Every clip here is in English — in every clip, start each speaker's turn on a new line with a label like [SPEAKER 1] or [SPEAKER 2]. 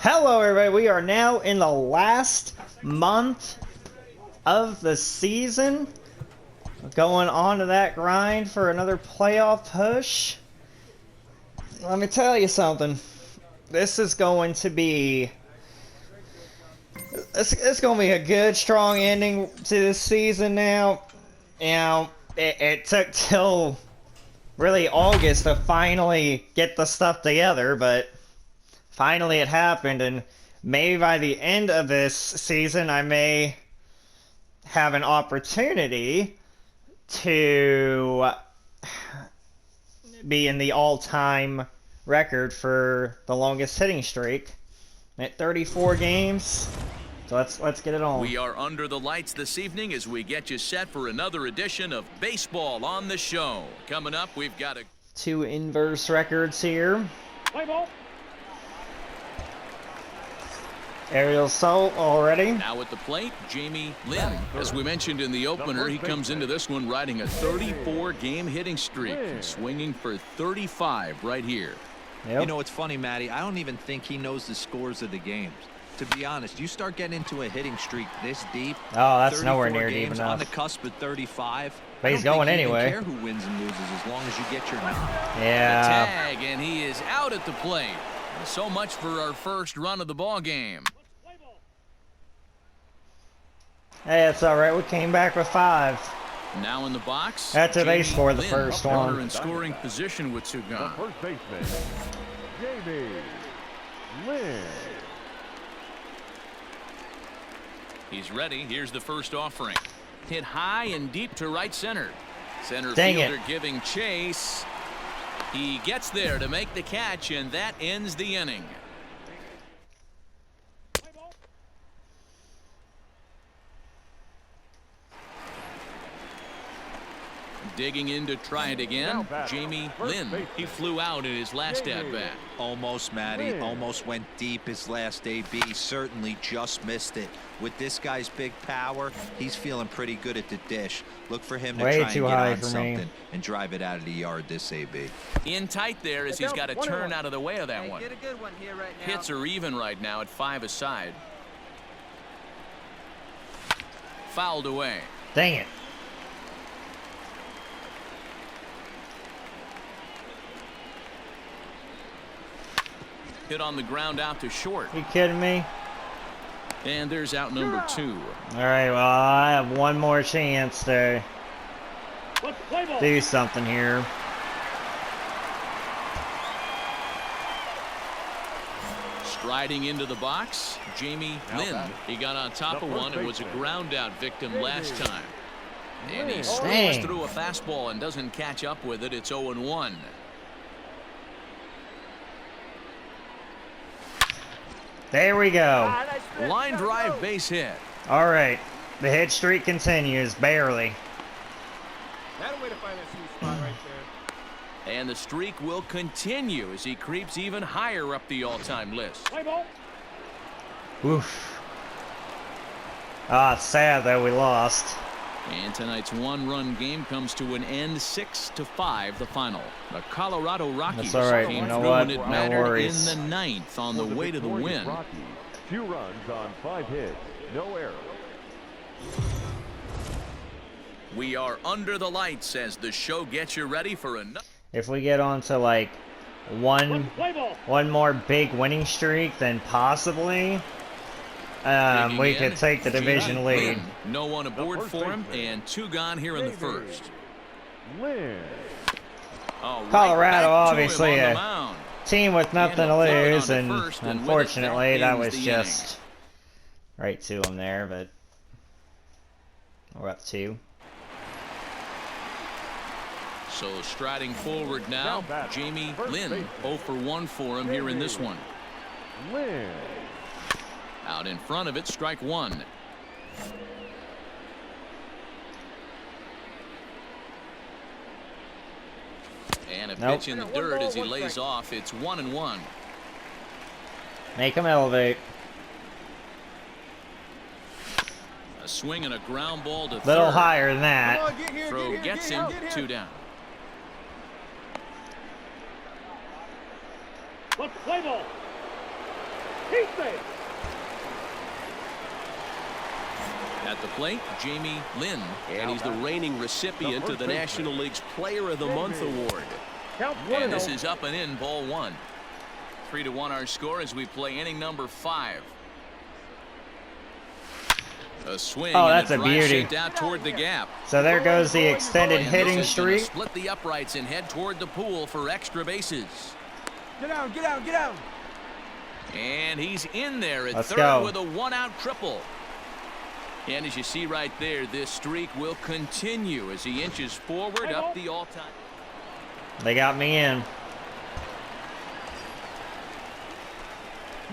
[SPEAKER 1] Hello everybody, we are now in the last month of the season. Going on to that grind for another playoff push. Let me tell you something. This is going to be... It's going to be a good, strong ending to this season now. You know, it took till really August to finally get the stuff together, but... finally it happened, and maybe by the end of this season I may have an opportunity to be in the all-time record for the longest hitting streak at 34 games. So let's get it on.
[SPEAKER 2] We are under the lights this evening as we get you set for another edition of Baseball on the Show. Coming up, we've got
[SPEAKER 1] two inverse records here.
[SPEAKER 3] Play ball.
[SPEAKER 1] Aerial assault already.
[SPEAKER 2] Now at the plate, Jamie Lynn. As we mentioned in the opener, he comes into this one riding a 34-game hitting streak, swinging for 35 right here.
[SPEAKER 1] Yep.
[SPEAKER 4] You know, it's funny, Matty. I don't even think he knows the scores of the games. To be honest, you start getting into a hitting streak this deep.
[SPEAKER 1] Oh, that's nowhere near deep
[SPEAKER 4] games
[SPEAKER 1] enough.
[SPEAKER 4] on the cusp of 35.
[SPEAKER 1] But he's going anyway.
[SPEAKER 4] I don't think he even care who wins and loses as long as you get your number.
[SPEAKER 1] Yeah.
[SPEAKER 2] The tag, and he is out at the plate. So much for our first run of the ball game.
[SPEAKER 1] Hey, it's alright. We came back with 5.
[SPEAKER 2] Now in the box.
[SPEAKER 1] After they
[SPEAKER 2] Jamie
[SPEAKER 1] scored the
[SPEAKER 2] Lynn,
[SPEAKER 1] first
[SPEAKER 2] runner
[SPEAKER 1] one.
[SPEAKER 2] in scoring position with two gone.
[SPEAKER 3] First baseman, Jamie Lynn.
[SPEAKER 2] He's ready. Here's the first offering. Hit high and deep to right center. Center
[SPEAKER 1] Dang
[SPEAKER 2] fielder
[SPEAKER 1] it.
[SPEAKER 2] giving chase. He gets there to make the catch, and that ends the inning. Digging in to try it again, Jamie Lynn. He flew out in his last at-bat.
[SPEAKER 4] Almost, Matty. Almost went deep his last AB. Certainly just missed it. With this guy's big power, he's feeling pretty good at the dish. Look for him to
[SPEAKER 1] Way
[SPEAKER 4] try and
[SPEAKER 1] too
[SPEAKER 4] get
[SPEAKER 1] high
[SPEAKER 4] on
[SPEAKER 1] for
[SPEAKER 4] something
[SPEAKER 1] me.
[SPEAKER 4] and drive it out of the yard this AB.
[SPEAKER 2] In tight there as he's got to turn out of the way of that one.
[SPEAKER 5] Get a good one here right now.
[SPEAKER 2] Hits are even right now at 5 aside. Fouled away.
[SPEAKER 1] Dang it.
[SPEAKER 2] Hit on the ground out to short.
[SPEAKER 1] You kidding me?
[SPEAKER 2] And there's out number 2.
[SPEAKER 1] Alright, well, I have one more chance to do something here.
[SPEAKER 2] Striding into the box, Jamie Lynn. He got on top of one and was a ground out victim last time. And he swings through a fastball and doesn't catch up with it. It's 0-1.
[SPEAKER 1] There we go.
[SPEAKER 2] Line drive base hit.
[SPEAKER 1] Alright, the hit streak continues, barely.
[SPEAKER 5] That way to find that sweet spot right there.
[SPEAKER 2] And the streak will continue as he creeps even higher up the all-time list.
[SPEAKER 3] Play ball.
[SPEAKER 1] Oof. Ah, it's sad that we lost.
[SPEAKER 2] And tonight's one-run game comes to an end, 6-5, the final. The Colorado Rockies
[SPEAKER 1] That's all right.
[SPEAKER 2] came
[SPEAKER 1] You know
[SPEAKER 2] through
[SPEAKER 1] what?
[SPEAKER 2] and it
[SPEAKER 1] No
[SPEAKER 2] mattered
[SPEAKER 1] worries.
[SPEAKER 2] in the 9th on the way to the win.
[SPEAKER 3] Rockies, 2 runs on 5 hits, no errors.
[SPEAKER 2] We are under the lights as the show gets you ready for another.
[SPEAKER 1] If we get on to like one more big winning streak, then possibly we could take the division lead.
[SPEAKER 2] No one aboard for him, and 2 gone here in the first.
[SPEAKER 3] Lynn.
[SPEAKER 2] All right,
[SPEAKER 1] Colorado,
[SPEAKER 2] back to
[SPEAKER 1] obviously,
[SPEAKER 2] him on
[SPEAKER 1] a
[SPEAKER 2] the mound.
[SPEAKER 1] Team with nothing to lose, and
[SPEAKER 2] First, and with it,
[SPEAKER 1] unfortunately that was
[SPEAKER 2] ends the
[SPEAKER 1] just right to him there, but we're up 2.
[SPEAKER 2] So striding forward now, Jamie Lynn. 0 for 1 for him here in this one.
[SPEAKER 3] Lynn.
[SPEAKER 2] Out in front of it, strike 1. And a pitch in the dirt as he lays off. It's 1-1.
[SPEAKER 1] Make him elevate.
[SPEAKER 2] A swing and a ground ball to
[SPEAKER 1] Little
[SPEAKER 2] third.
[SPEAKER 1] higher than that.
[SPEAKER 2] Throw gets him, 2 down.
[SPEAKER 3] Play ball.
[SPEAKER 2] At the plate, Jamie Lynn, and he's the reigning recipient of the National League's Player of the Month award. And this is up and in, ball one. 3-1 our score as we play inning number 5. A swing.
[SPEAKER 1] Oh, that's a
[SPEAKER 2] and a
[SPEAKER 1] beauty.
[SPEAKER 2] drive out toward the gap.
[SPEAKER 1] So there goes the extended
[SPEAKER 2] And
[SPEAKER 1] hitting
[SPEAKER 2] this is gonna
[SPEAKER 1] streak.
[SPEAKER 2] split the uprights and head toward the pool for extra bases.
[SPEAKER 5] Get down, get down, get down.
[SPEAKER 2] And he's in there at
[SPEAKER 1] Let's
[SPEAKER 2] third
[SPEAKER 1] go.
[SPEAKER 2] with a 1-out triple. And as you see right there, this streak will continue as he inches forward up the all-time.
[SPEAKER 1] They got me in.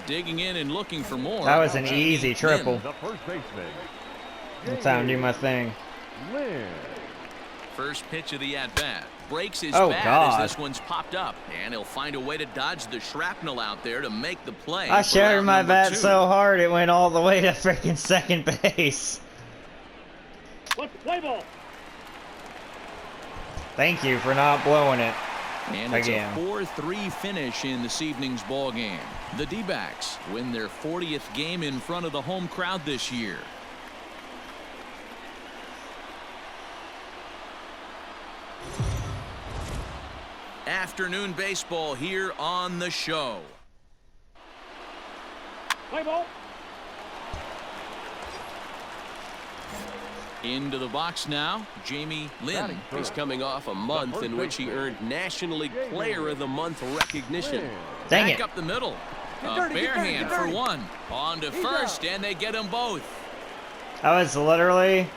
[SPEAKER 2] Digging in and looking for more.
[SPEAKER 1] That was an easy triple.
[SPEAKER 3] The first baseman.
[SPEAKER 1] That's how I do my thing.
[SPEAKER 3] Lynn.
[SPEAKER 2] First pitch of the at-bat. Breaks his
[SPEAKER 1] Oh,
[SPEAKER 2] bat
[SPEAKER 1] God.
[SPEAKER 2] as this one's popped up. And he'll find a way to dodge the shrapnel out there to make the play.
[SPEAKER 1] I
[SPEAKER 2] for
[SPEAKER 1] shattered
[SPEAKER 2] out
[SPEAKER 1] my
[SPEAKER 2] number
[SPEAKER 1] bat
[SPEAKER 2] 2.
[SPEAKER 1] so hard it went all the way to freaking second base.
[SPEAKER 5] Let's play ball.
[SPEAKER 1] Thank you for not blowing it.
[SPEAKER 2] And it's
[SPEAKER 1] Again.
[SPEAKER 2] a 4-3 finish in this evening's ball game. The D-backs win their 40th game in front of the home crowd this year. Afternoon baseball here on the show.
[SPEAKER 5] Play ball.
[SPEAKER 2] Into the box now, Jamie Lynn. He's coming off a month in which he earned National League Player of the Month recognition.
[SPEAKER 1] Dang
[SPEAKER 2] Back
[SPEAKER 1] it.
[SPEAKER 2] up the middle. A
[SPEAKER 5] dirty, get
[SPEAKER 2] bare
[SPEAKER 5] dirty,
[SPEAKER 2] hand
[SPEAKER 5] get
[SPEAKER 2] for
[SPEAKER 5] dirty.
[SPEAKER 2] one. On to first, and they get them both.
[SPEAKER 1] I was literally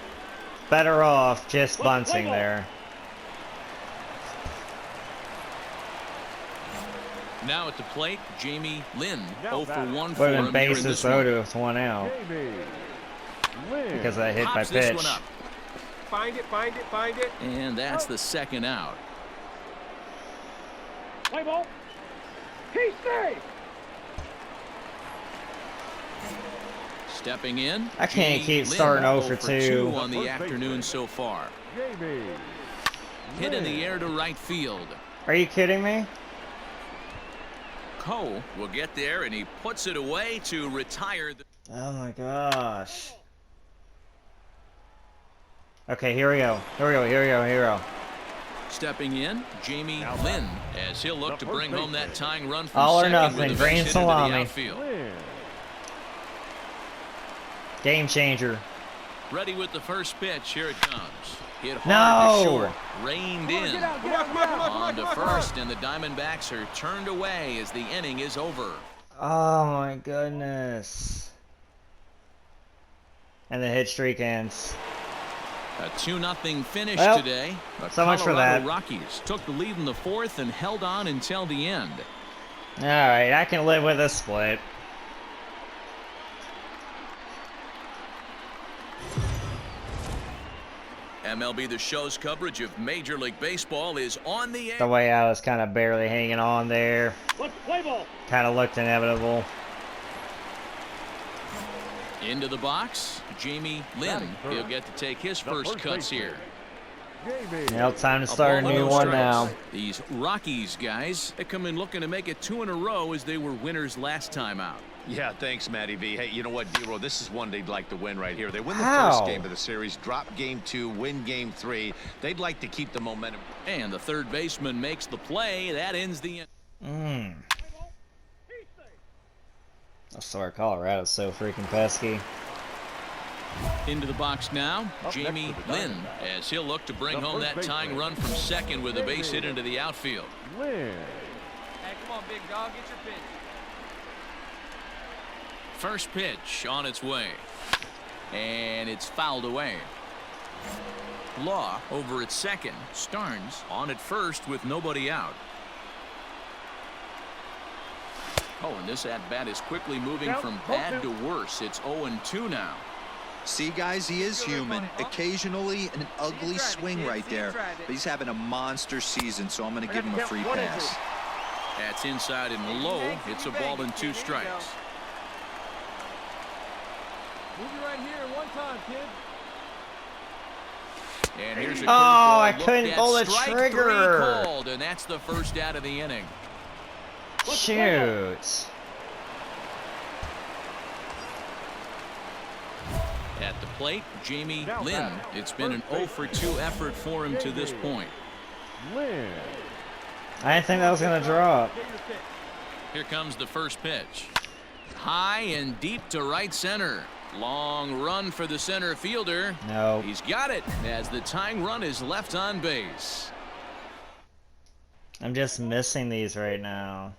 [SPEAKER 1] better off just bunting there.
[SPEAKER 2] Now at the plate, Jamie Lynn.
[SPEAKER 3] Now
[SPEAKER 2] 0 for 1 for
[SPEAKER 1] Would have
[SPEAKER 2] him
[SPEAKER 1] been
[SPEAKER 2] here in
[SPEAKER 1] bases
[SPEAKER 2] this
[SPEAKER 1] though
[SPEAKER 2] one.
[SPEAKER 1] to have one out
[SPEAKER 3] Jamie Lynn.
[SPEAKER 1] because I hit my
[SPEAKER 2] Pops this
[SPEAKER 1] pitch.
[SPEAKER 2] one up.
[SPEAKER 5] Find it, find it, find it.
[SPEAKER 2] And that's the second out.
[SPEAKER 5] Play ball. He's safe.
[SPEAKER 2] Stepping in.
[SPEAKER 1] I can't
[SPEAKER 2] Jamie
[SPEAKER 1] keep
[SPEAKER 2] Lynn,
[SPEAKER 1] starting 0
[SPEAKER 2] 0
[SPEAKER 1] for 2.
[SPEAKER 2] on the
[SPEAKER 3] First
[SPEAKER 2] afternoon
[SPEAKER 3] baseman.
[SPEAKER 2] so far.
[SPEAKER 3] Jamie
[SPEAKER 2] Hit in
[SPEAKER 3] Lynn.
[SPEAKER 2] the air to right field.
[SPEAKER 1] Are you kidding me?
[SPEAKER 2] Cole will get there, and he puts it away to retire.
[SPEAKER 1] Oh my gosh. Okay, here we go. Here we go. Here we go. Here we go.
[SPEAKER 2] Stepping in, Jamie Lynn, as he'll look to bring home that tying run from
[SPEAKER 1] All or
[SPEAKER 2] second
[SPEAKER 1] nothing,
[SPEAKER 2] with a
[SPEAKER 1] green
[SPEAKER 2] base hit into the
[SPEAKER 1] salami.
[SPEAKER 2] outfield.
[SPEAKER 3] Lynn.
[SPEAKER 1] Game changer.
[SPEAKER 2] Ready with the first pitch. Here it comes. Hit hard
[SPEAKER 1] No.
[SPEAKER 2] to short. Reined in.
[SPEAKER 5] Come on, come on, come on, come
[SPEAKER 2] On
[SPEAKER 5] on,
[SPEAKER 2] to
[SPEAKER 5] come on, come on.
[SPEAKER 2] first, and the Diamondbacks are turned away as the inning is over.
[SPEAKER 1] Oh my goodness. And the hit streak ends.
[SPEAKER 2] A 2-0 finish
[SPEAKER 1] Well,
[SPEAKER 2] today. The
[SPEAKER 1] so much for
[SPEAKER 2] Colorado
[SPEAKER 1] that.
[SPEAKER 2] Rockies took the lead in the 4th and held on until the end.
[SPEAKER 1] Alright, I can live with a split.
[SPEAKER 2] MLB The Show's coverage of Major League Baseball is on the air.
[SPEAKER 1] The way I was kind of barely hanging on there.
[SPEAKER 5] Let's play ball.
[SPEAKER 1] Kind of looked inevitable.
[SPEAKER 2] Into the box, Jamie Lynn. He'll get to take his first cuts here.
[SPEAKER 3] Jamie.
[SPEAKER 1] Well, time to
[SPEAKER 2] A
[SPEAKER 1] start a
[SPEAKER 2] ball
[SPEAKER 1] new
[SPEAKER 2] and no
[SPEAKER 1] one
[SPEAKER 2] strikes.
[SPEAKER 1] now.
[SPEAKER 2] These Rockies guys, they come in looking to make it 2 in a row as they were winners last time out.
[SPEAKER 6] Yeah, thanks, Matty V. Hey, you know what, D-Roll? This is one they'd like to win right here. They win the
[SPEAKER 1] How?
[SPEAKER 6] first game of the series, drop game 2, win game 3. They'd like to keep the momentum.
[SPEAKER 2] And the third baseman makes the play. That ends the inning.
[SPEAKER 1] I swear Colorado's so freaking pesky.
[SPEAKER 2] Into the box now,
[SPEAKER 3] Up
[SPEAKER 2] Jamie
[SPEAKER 3] next for the
[SPEAKER 2] Lynn,
[SPEAKER 3] Diamondbacks.
[SPEAKER 2] as he'll look to bring
[SPEAKER 3] The
[SPEAKER 2] home
[SPEAKER 3] first
[SPEAKER 2] that tying
[SPEAKER 3] baseman.
[SPEAKER 2] run from second with a base hit into the outfield.
[SPEAKER 3] Lynn.
[SPEAKER 5] Hey, come on, big dog. Get your pitch.
[SPEAKER 2] First pitch on its way. And it's fouled away. Law over at second. Starnes on at first with nobody out. Oh, and this at-bat is quickly moving from bad to worse. It's 0-2 now.
[SPEAKER 4] See, guys, he is human. Occasionally an ugly swing right there, but he's having a monster season, so I'm going to give him a free pass.
[SPEAKER 2] That's inside and low. It's a ball and 2 strikes.
[SPEAKER 5] Move it right here one time, kid.
[SPEAKER 2] And here's a
[SPEAKER 1] Oh, I
[SPEAKER 2] curveball looked
[SPEAKER 1] couldn't
[SPEAKER 2] at.
[SPEAKER 1] pull the
[SPEAKER 2] Strike
[SPEAKER 1] trigger.
[SPEAKER 2] 3 called, and that's the first out of the inning.
[SPEAKER 1] Shoot.
[SPEAKER 2] At the plate, Jamie Lynn. It's been an 0 for 2 effort for him to this point.
[SPEAKER 3] Lynn.
[SPEAKER 1] I didn't think that was gonna drop.
[SPEAKER 2] Here comes the first pitch. High and deep to right center. Long run for the center fielder.
[SPEAKER 1] No.
[SPEAKER 2] He's got it as the tying run is left on base.
[SPEAKER 1] I'm just missing these right now.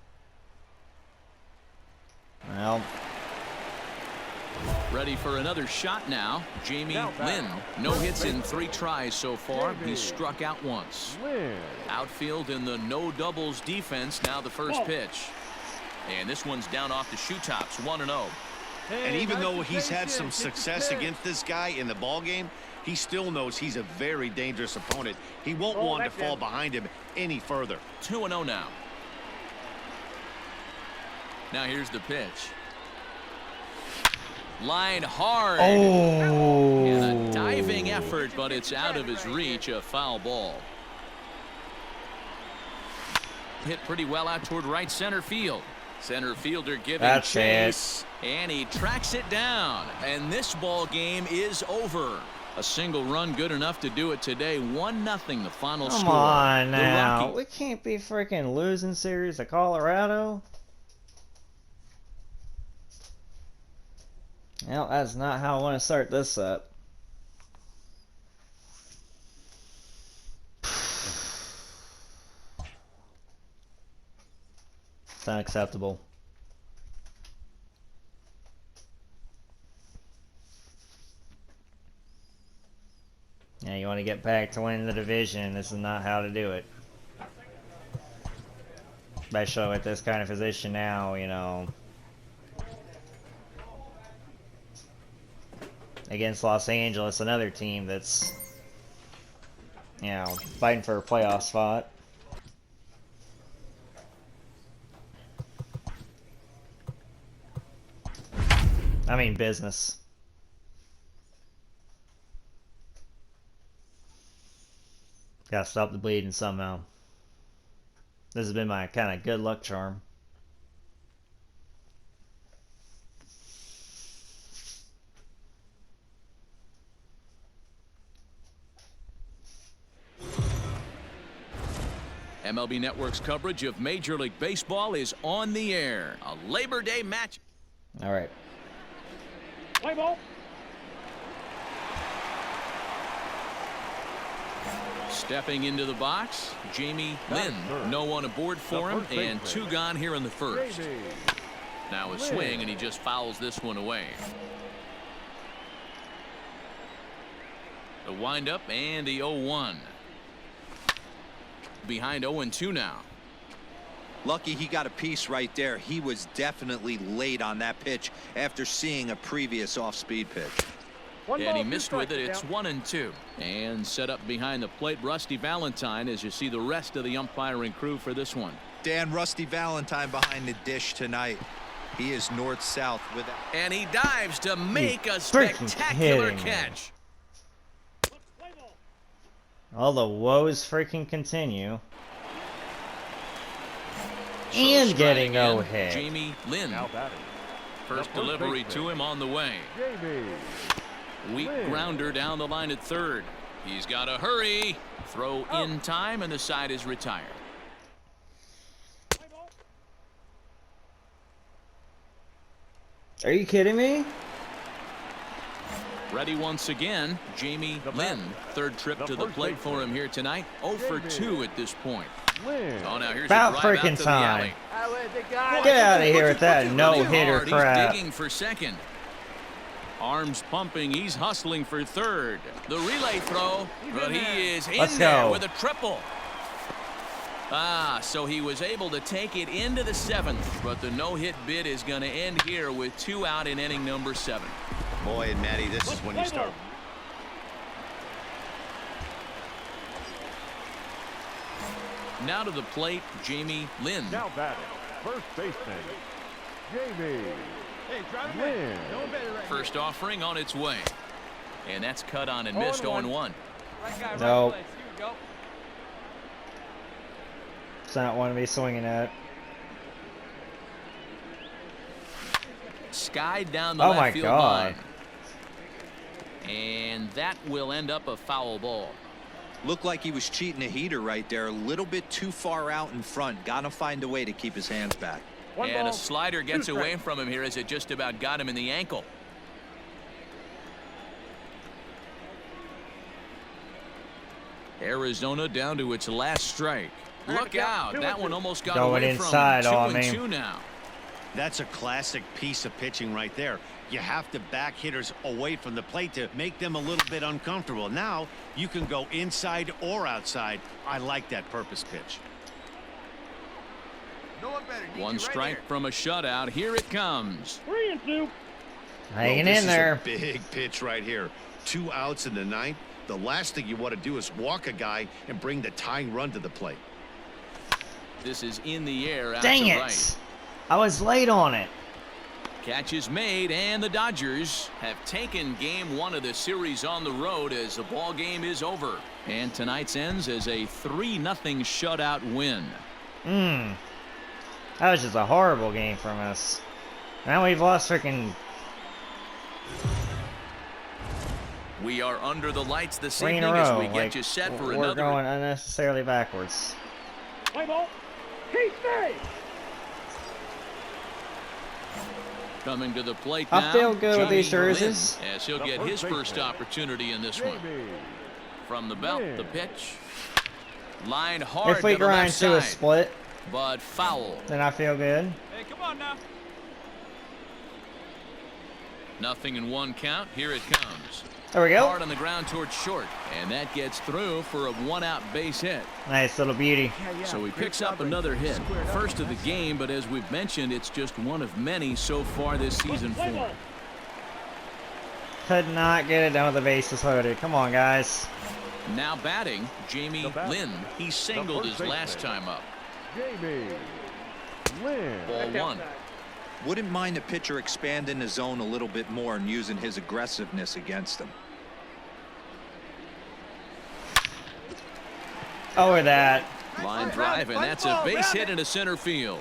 [SPEAKER 1] Well.
[SPEAKER 2] Ready for another shot now. Jamie Lynn. No hits in 3 tries so far. He's struck out once. Outfield in the no doubles defense. Now the first pitch. And this one's down off the shoe tops. 1-0.
[SPEAKER 6] And even though he's had some success against this guy in the ball game, he still knows he's a very dangerous opponent. He won't want to fall behind him any further.
[SPEAKER 2] 2-0 now. Now here's the pitch. Line hard.
[SPEAKER 1] Oh.
[SPEAKER 2] And a diving effort, but it's out of his reach. A foul ball. Hit pretty well out toward right center field. Center fielder giving chase. And he tracks it down. And this ball game is over. A single run good enough to do it today. 1-0 the final score.
[SPEAKER 1] Come on now. We can't be freaking losing series to Colorado. Well, that's not how I want to start this up. It's unacceptable. Yeah, you want to get back to winning the division. This is not how to do it. Especially with this kind of position now, you know. Against Los Angeles, another team that's, you know, fighting for a playoff spot. I mean business. Gotta stop the bleeding somehow. This has been my kind of good luck charm.
[SPEAKER 2] MLB Network's coverage of Major League Baseball is on the air. A Labor Day match.
[SPEAKER 1] All right.
[SPEAKER 5] Play ball.
[SPEAKER 2] Stepping into the box, Jamie Lynn. No one aboard for him, and 2 gone here in the first. Now a swing, and he just fouls this one away. The windup and the 0-1. Behind 0-2 now.
[SPEAKER 4] Lucky he got a piece right there. He was definitely late on that pitch after seeing a previous off-speed pitch.
[SPEAKER 2] And he missed with it. It's 1-2. And set up behind the plate, Rusty Valentine, as you see the rest of the umpiring crew for this one.
[SPEAKER 4] Dan, Rusty Valentine behind the dish tonight. He is north-south with it.
[SPEAKER 2] And he dives to make a spectacular catch.
[SPEAKER 1] All the woes freaking continue.
[SPEAKER 2] So
[SPEAKER 1] and getting no hit.
[SPEAKER 2] Jamie Lynn. First delivery to him on the way. Weak grounder down the line at third. He's got to hurry. Throw in time, and the side is retired.
[SPEAKER 1] Are you kidding me?
[SPEAKER 2] Ready once again, Jamie Lynn. Third trip to the plate for him here tonight. 0 for 2 at this point. Oh, now here's
[SPEAKER 1] about
[SPEAKER 2] a drive
[SPEAKER 1] freaking
[SPEAKER 2] out to
[SPEAKER 1] time.
[SPEAKER 2] the alley.
[SPEAKER 1] Get out of here with that no-hitter crap.
[SPEAKER 2] He's digging for second. Arms pumping. He's hustling for third. The relay throw, but he is in there with a triple. So he was able to take it into the 7th, but the no-hit bid is going to end here with 2 out in inning number 7.
[SPEAKER 6] Boy, and Matty, this is when you start.
[SPEAKER 2] Now to the plate, Jamie Lynn.
[SPEAKER 3] Now batting, first baseman, Jamie Lynn.
[SPEAKER 2] First offering on its way. And that's cut on and missed 0-1.
[SPEAKER 1] No. It's not one to be swinging at.
[SPEAKER 2] Skied down the left field line. And that will end up a foul ball.
[SPEAKER 4] Looked like he was cheating a heater right there. A little bit too far out in front. Gotta find a way to keep his hands back.
[SPEAKER 2] And a slider gets away from him here as it just about got him in the ankle. Arizona down to its last strike. Look out. That one almost got
[SPEAKER 1] Going
[SPEAKER 2] away
[SPEAKER 1] inside
[SPEAKER 2] from him.
[SPEAKER 1] on
[SPEAKER 2] 2-2 now.
[SPEAKER 6] That's a classic piece of pitching right there. You have to back hitters away from the plate to make them a little bit uncomfortable. Now you can go inside or outside. I like that purpose pitch.
[SPEAKER 2] One strike from a shutout. Here it comes.
[SPEAKER 5] 3-2.
[SPEAKER 1] Hanging
[SPEAKER 6] This
[SPEAKER 1] in
[SPEAKER 6] is
[SPEAKER 1] there.
[SPEAKER 6] a big pitch right here. 2 outs in the 9th. The last thing you want to do is walk a guy and bring the tying run to the plate.
[SPEAKER 2] This is in the air out
[SPEAKER 1] Dang
[SPEAKER 2] to
[SPEAKER 1] it.
[SPEAKER 2] right.
[SPEAKER 1] I was late on it.
[SPEAKER 2] Catch is made, and the Dodgers have taken game 1 of the series on the road as the ball game is over. And tonight's ends as a 3-0 shutout win.
[SPEAKER 1] That was just a horrible game from us. Now we've lost freaking
[SPEAKER 2] We are under the lights this
[SPEAKER 1] 3 in
[SPEAKER 2] evening
[SPEAKER 1] a
[SPEAKER 2] as
[SPEAKER 1] row.
[SPEAKER 2] we get
[SPEAKER 1] Like,
[SPEAKER 2] you set for
[SPEAKER 1] we're
[SPEAKER 2] another.
[SPEAKER 1] going unnecessarily backwards.
[SPEAKER 5] Play ball. Keep safe.
[SPEAKER 2] Coming to the plate
[SPEAKER 1] I
[SPEAKER 2] now.
[SPEAKER 1] feel good with these
[SPEAKER 2] Jamie Lynn,
[SPEAKER 1] jerseys.
[SPEAKER 2] as he'll
[SPEAKER 3] The
[SPEAKER 2] get
[SPEAKER 3] first
[SPEAKER 2] his first
[SPEAKER 3] baseman,
[SPEAKER 2] opportunity in this one.
[SPEAKER 3] Jamie
[SPEAKER 2] From the belt,
[SPEAKER 3] Lynn.
[SPEAKER 2] the pitch. Line hard
[SPEAKER 1] If we
[SPEAKER 2] to the
[SPEAKER 1] grind
[SPEAKER 2] left
[SPEAKER 1] to a
[SPEAKER 2] side,
[SPEAKER 1] split,
[SPEAKER 2] but foul.
[SPEAKER 1] then I feel good.
[SPEAKER 5] Hey, come on now.
[SPEAKER 2] Nothing in 1 count. Here it comes.
[SPEAKER 1] There we go.
[SPEAKER 2] Hard on the ground towards short, and that gets through for a 1-out base hit.
[SPEAKER 1] Nice little beauty.
[SPEAKER 2] So he picks up another hit. First of the game, but as we've mentioned, it's just one of many so far this season for him.
[SPEAKER 1] Could not get it done with the bases loaded. Come on, guys.
[SPEAKER 2] Now batting, Jamie Lynn. He singled his last time up.
[SPEAKER 3] Jamie Lynn.
[SPEAKER 2] Ball 1.
[SPEAKER 4] Wouldn't mind a pitcher expanding the zone a little bit more and using his aggressiveness against him.
[SPEAKER 1] Over that.
[SPEAKER 2] Line drive, and that's a base hit into center field.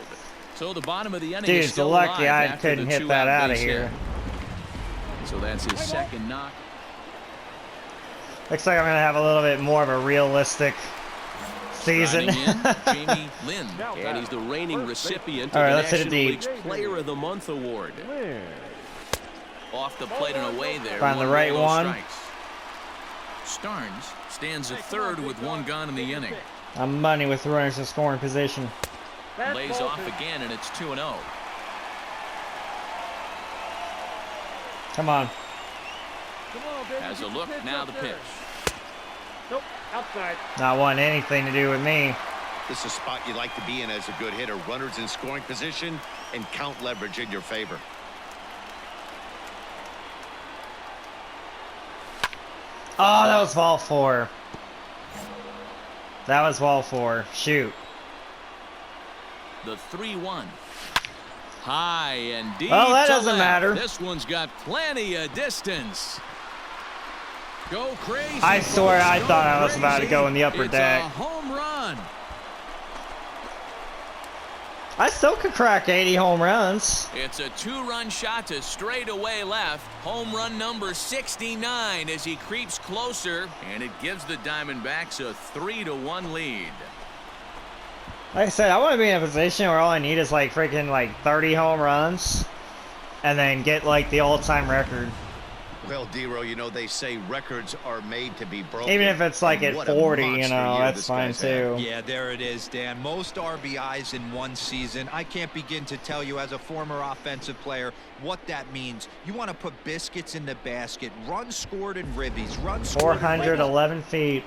[SPEAKER 2] So the bottom of the inning
[SPEAKER 1] Dude,
[SPEAKER 2] is
[SPEAKER 1] it's
[SPEAKER 2] still
[SPEAKER 1] lucky
[SPEAKER 2] alive
[SPEAKER 1] I
[SPEAKER 2] after
[SPEAKER 1] couldn't
[SPEAKER 2] the
[SPEAKER 1] hit that
[SPEAKER 2] 2-out
[SPEAKER 1] out of
[SPEAKER 2] base
[SPEAKER 1] here.
[SPEAKER 2] hit. So that's his second knock.
[SPEAKER 1] Looks like I'm going to have a little bit more of a realistic season.
[SPEAKER 2] Signing in, Jamie Lynn, and he's the reigning recipient of
[SPEAKER 1] All right,
[SPEAKER 2] the
[SPEAKER 1] let's hit it
[SPEAKER 2] National
[SPEAKER 1] deep.
[SPEAKER 2] League's Player of the Month award.
[SPEAKER 3] Lynn.
[SPEAKER 2] Off the plate and away there.
[SPEAKER 1] Find the
[SPEAKER 2] 1
[SPEAKER 1] right
[SPEAKER 2] ball, no
[SPEAKER 1] one.
[SPEAKER 2] strikes. Starnes stands at third with 1 gone in the inning.
[SPEAKER 1] I'm money with runners in scoring position.
[SPEAKER 2] Lays off again, and it's 2-0.
[SPEAKER 1] Come on.
[SPEAKER 5] Come on, baby.
[SPEAKER 2] Has a look, now the pitch.
[SPEAKER 5] Nope, outside.
[SPEAKER 1] Not wanting anything to do with me.
[SPEAKER 6] This is a spot you like to be in as a good hitter. Runners in scoring position and count leverage in your favor.
[SPEAKER 1] Oh, that was ball 4. That was ball 4. Shoot.
[SPEAKER 2] The 3-1. High and deep.
[SPEAKER 1] Well, that
[SPEAKER 2] to
[SPEAKER 1] doesn't
[SPEAKER 2] left.
[SPEAKER 1] matter.
[SPEAKER 2] This one's got plenty of distance. Go crazy.
[SPEAKER 1] I swear I thought I was about to go in the upper
[SPEAKER 2] It's
[SPEAKER 1] deck.
[SPEAKER 2] a home run.
[SPEAKER 1] I still could crack 80 home runs.
[SPEAKER 2] It's a 2-run shot to straightaway left. Home run number 69 as he creeps closer, and it gives the Diamondbacks a 3-1 lead.
[SPEAKER 1] Like I said, I want to be in a position where all I need is like freaking like 30 home runs and then get like the all-time record.
[SPEAKER 6] Well, Dero, you know, they say records are made to be broken.
[SPEAKER 1] Even if it's like
[SPEAKER 6] And
[SPEAKER 1] at
[SPEAKER 6] what a
[SPEAKER 1] 40, you
[SPEAKER 6] monster
[SPEAKER 1] know,
[SPEAKER 6] year
[SPEAKER 1] that's
[SPEAKER 6] this
[SPEAKER 1] fine
[SPEAKER 6] guy's had.
[SPEAKER 1] too.
[SPEAKER 4] Yeah, there it is, Dan. Most RBIs in one season. I can't begin to tell you as a former offensive player what that means. You want to put biscuits in the basket. Runs scored in ribbies. Runs scored in
[SPEAKER 1] 411 feet.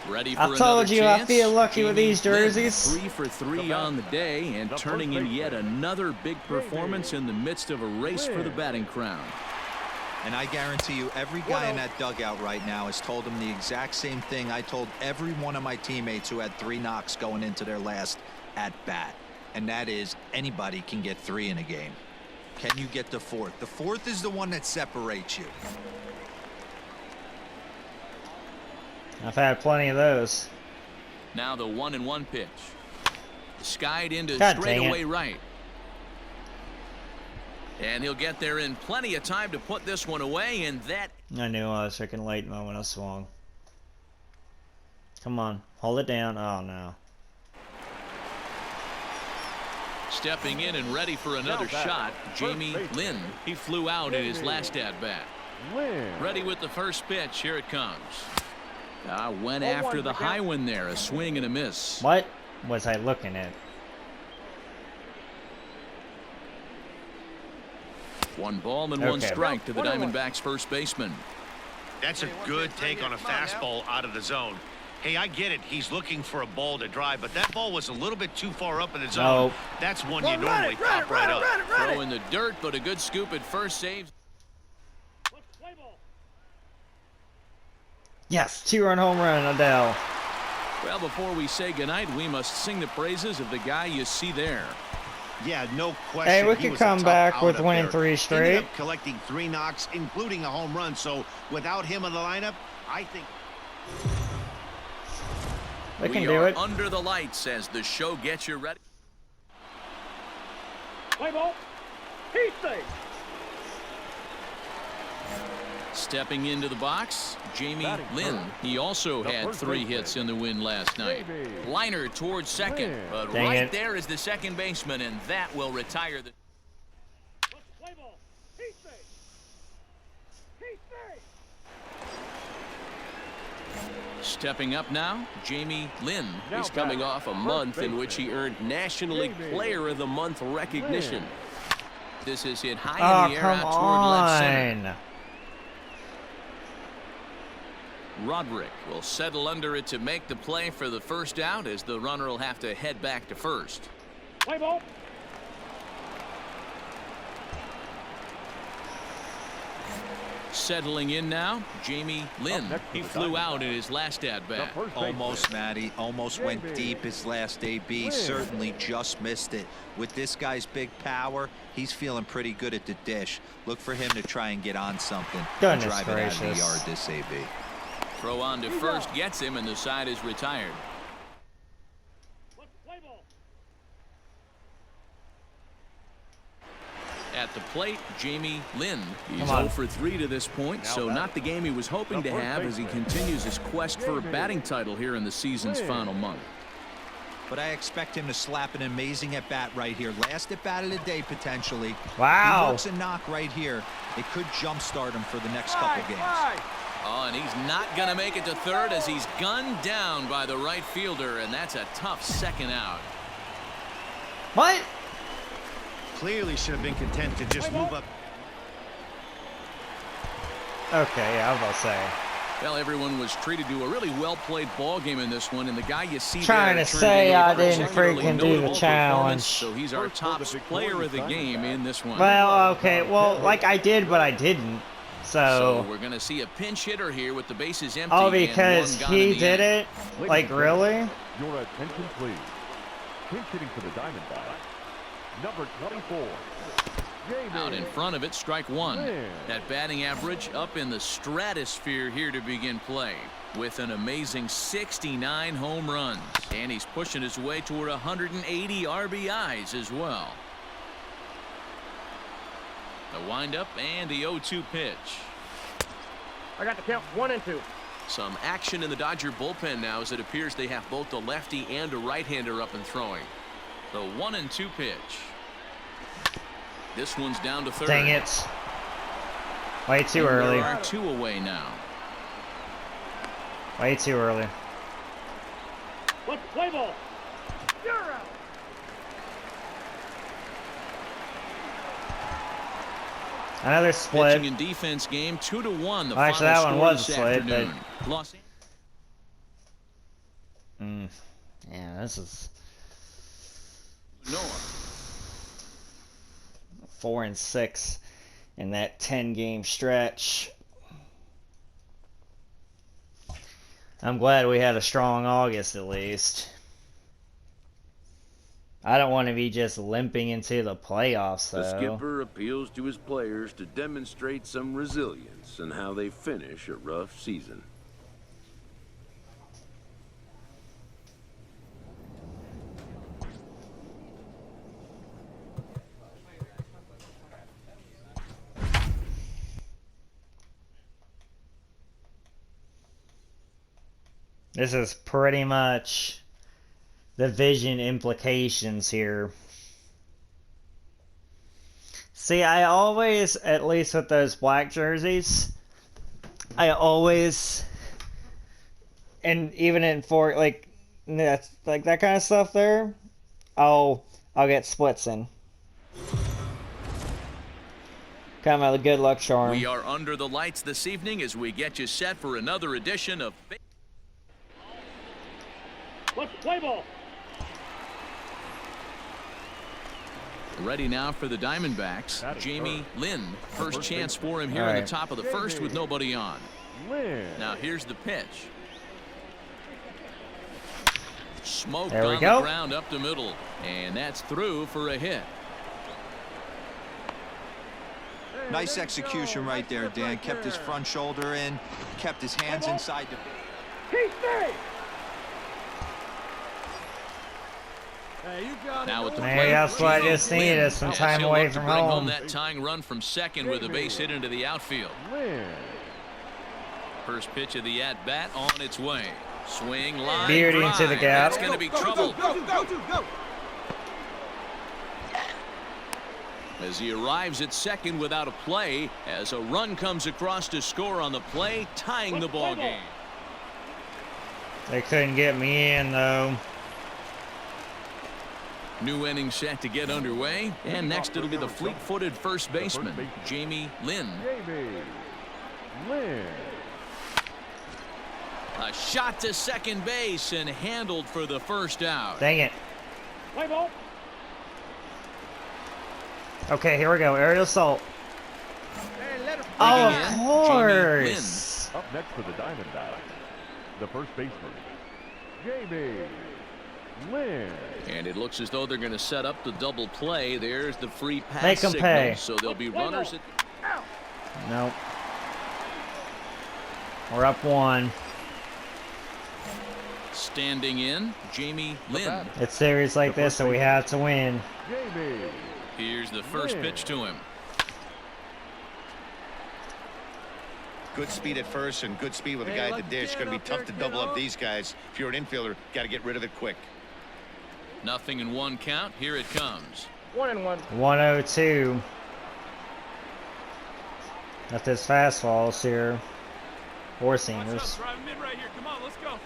[SPEAKER 2] Ready for
[SPEAKER 1] I told
[SPEAKER 2] another
[SPEAKER 1] you I
[SPEAKER 2] chance?
[SPEAKER 1] feel lucky with
[SPEAKER 2] Jamie
[SPEAKER 1] these jerseys.
[SPEAKER 2] Lynn, 3 for 3 on the day and turning in yet another big performance in the midst of a race for the batting crown.
[SPEAKER 4] And I guarantee you every guy in that dugout right now has told him the exact same thing I told every one of my teammates who had 3 knocks going into their last at bat. And that is anybody can get 3 in a game. Can you get the 4th? The 4th is the one that separates you.
[SPEAKER 1] I've had plenty of those.
[SPEAKER 2] Now the 1-1 pitch. Skied into
[SPEAKER 1] God dang
[SPEAKER 2] straightaway
[SPEAKER 1] it.
[SPEAKER 2] right. And he'll get there in plenty of time to put this one away, and that...
[SPEAKER 1] I knew I was freaking late moment I swung. Come on, hold it down. Oh no.
[SPEAKER 2] Stepping in and ready for another shot, Jamie Lynn. He flew out in his last at-bat. Ready with the first pitch. Here it comes. Went after the high one there. A swing and a miss.
[SPEAKER 1] What was I looking at?
[SPEAKER 2] One ball and one strike to the Diamondbacks first baseman.
[SPEAKER 6] That's a good take on a fastball out of the zone. Hey, I get it. He's looking for a ball to drive, but that ball was a little bit too far up in the zone. That's one you normally pop right up.
[SPEAKER 2] Throw in the dirt, but a good scoop at first saves.
[SPEAKER 1] Yes, 2-run home run, Adele.
[SPEAKER 2] Well, before we say goodnight, we must sing the praises of the guy you see there.
[SPEAKER 6] Yeah, no question.
[SPEAKER 1] Hey, we could come back with winning 3 straight.
[SPEAKER 6] Ended up collecting 3 knocks, including a home run. So without him in the lineup, I think
[SPEAKER 1] We can
[SPEAKER 2] we
[SPEAKER 1] do
[SPEAKER 2] are
[SPEAKER 1] it.
[SPEAKER 2] under the lights as the show gets you ready.
[SPEAKER 5] Play ball. He's safe.
[SPEAKER 2] Stepping into the box, Jamie Lynn. He also had 3 hits in the win last night. Liner towards second, but
[SPEAKER 1] Dang
[SPEAKER 2] right
[SPEAKER 1] it.
[SPEAKER 2] there is the second baseman, and that will retire the...
[SPEAKER 5] Play ball. He's safe. He's safe.
[SPEAKER 2] Stepping up now, Jamie Lynn. He's coming off a month in which he earned National League Player of the Month recognition. This is hit high in the air
[SPEAKER 1] come
[SPEAKER 2] out toward left center.
[SPEAKER 1] on.
[SPEAKER 2] Roderick will settle under it to make the play for the first out, as the runner will have to head back to first.
[SPEAKER 5] Play ball.
[SPEAKER 2] Settling in now, Jamie Lynn. He flew out in his last at-bat.
[SPEAKER 4] Almost, Matty. Almost went deep his last AB. Certainly just missed it. With this guy's big power, he's feeling pretty good at the dish. Look for him to try and get on something.
[SPEAKER 1] Goodness
[SPEAKER 4] drive it out of the
[SPEAKER 1] gracious.
[SPEAKER 4] yard this AB.
[SPEAKER 2] Throw on to first gets him, and the side is retired.
[SPEAKER 5] Play ball.
[SPEAKER 2] At the plate, Jamie Lynn. He's
[SPEAKER 1] Come on.
[SPEAKER 2] 0 for 3 to this point, so not the game he was hoping to have as he continues his quest for a batting title here in the season's final month.
[SPEAKER 4] But I expect him to slap an amazing at-bat right here. Last at-bat of the day, potentially.
[SPEAKER 1] Wow.
[SPEAKER 4] He works a knock right here. It could jumpstart him for the next couple games.
[SPEAKER 2] Oh, and he's not going to make it to third as he's gunned down by the right fielder, and that's a tough second out.
[SPEAKER 1] What?
[SPEAKER 6] clearly should have been content to just move up.
[SPEAKER 1] Okay, yeah, I was about to say.
[SPEAKER 2] Well, everyone was treated to a really well-played ball game in this one, and the guy you see
[SPEAKER 1] Trying
[SPEAKER 2] there
[SPEAKER 1] to say I didn't freaking do the
[SPEAKER 2] notable
[SPEAKER 1] challenge.
[SPEAKER 2] performance, so he's our top player of the game in this one.
[SPEAKER 1] Well, okay, well, like I did, but I didn't.
[SPEAKER 2] So
[SPEAKER 1] So
[SPEAKER 2] we're going to see a pinch hitter here with the bases empty.
[SPEAKER 1] oh,
[SPEAKER 2] and
[SPEAKER 1] because
[SPEAKER 2] one gone in
[SPEAKER 1] he
[SPEAKER 2] the
[SPEAKER 1] did
[SPEAKER 2] end.
[SPEAKER 1] it? Like, really?
[SPEAKER 3] Your attention, please. Pinch hitting for the Diamondbacks, number 24.
[SPEAKER 2] Out in front of it, strike one. That batting average up in the stratosphere here to begin play with an amazing 69 home runs. And he's pushing his way toward 180 RBIs as well. The windup and the 0-2 pitch.
[SPEAKER 5] I got the count 1 and 2.
[SPEAKER 2] Some action in the Dodger bullpen now as it appears they have both a lefty and a right-hander up and throwing. The 1-2 pitch. This one's down to third.
[SPEAKER 1] Dang it. Way too
[SPEAKER 2] And
[SPEAKER 1] early.
[SPEAKER 2] There are two away now.
[SPEAKER 1] Way too early.
[SPEAKER 5] Let's play ball. You're out.
[SPEAKER 1] Another split.
[SPEAKER 2] Pitching and defense game 2-1. The
[SPEAKER 1] Actually,
[SPEAKER 2] final
[SPEAKER 1] that one
[SPEAKER 2] score
[SPEAKER 1] was a
[SPEAKER 2] this
[SPEAKER 1] split, but-
[SPEAKER 2] afternoon. Los
[SPEAKER 1] Yeah, this is
[SPEAKER 2] Noah.
[SPEAKER 1] 4-6 in that 10-game stretch. I'm glad we had a strong August at least. I don't want to be just limping into the playoffs
[SPEAKER 7] The
[SPEAKER 1] though.
[SPEAKER 7] skipper appeals to his players to demonstrate some resilience in how they finish a rough season.
[SPEAKER 1] This is pretty much the vision implications here. See, I always, at least with those black jerseys, I always, and even in for like that kind of stuff there, I'll get splits in. Kind of a good luck charm.
[SPEAKER 2] We are under the lights this evening as we get you set for another edition of.
[SPEAKER 5] Let's play ball.
[SPEAKER 2] Ready now for the Diamondbacks. Jamie Lynn. First chance for him here in the top of the first with nobody on. Now here's the pitch. Smoked on the ground up the middle. And that's through for a hit.
[SPEAKER 4] Nice execution right there, Dan. Kept his front shoulder in, kept his hands inside the.
[SPEAKER 2] Now with the plate,
[SPEAKER 1] Maybe that's what I just needed, is some time away from
[SPEAKER 2] bring
[SPEAKER 1] home.
[SPEAKER 2] That tying run from second with a base hit into the outfield. First pitch of the at-bat on its way. Swing, line,
[SPEAKER 1] Beauty
[SPEAKER 2] drive.
[SPEAKER 1] into the gap.
[SPEAKER 2] It's going to be trouble.
[SPEAKER 5] Go.
[SPEAKER 2] As he arrives at second without a play, as a run comes across to score on the play, tying the ball game.
[SPEAKER 1] They couldn't get me in, though.
[SPEAKER 2] New inning set to get underway, and next it'll be the fleet-footed first baseman, Jamie Lynn. A shot to second base and handled for the first out.
[SPEAKER 1] Dang it.
[SPEAKER 5] Play ball.
[SPEAKER 1] Okay, here we go. Aerial assault. Oh, of course.
[SPEAKER 3] Up next for the Diamondbacks, the first baseman, Jamie Lynn.
[SPEAKER 2] And it looks as though they're going to set up the double play. There's the free pass
[SPEAKER 1] Make 'em
[SPEAKER 2] signal.
[SPEAKER 1] pay.
[SPEAKER 2] So there'll be runners at.
[SPEAKER 1] Nope. We're up one.
[SPEAKER 2] Standing in, Jamie Lynn.
[SPEAKER 1] It's series like this, so we have to win.
[SPEAKER 3] Jamie.
[SPEAKER 2] Here's the first pitch to him.
[SPEAKER 6] Good speed at first and good speed with the guy at the dish. Going to be tough to double up these guys. If you're an infielder, got to get rid of it quick.
[SPEAKER 2] Nothing in one count. Here it comes.
[SPEAKER 5] 1-1.
[SPEAKER 1] 102. At this fastballs here. Four seamers.
[SPEAKER 5] Drive him in right here. Come on, let's go.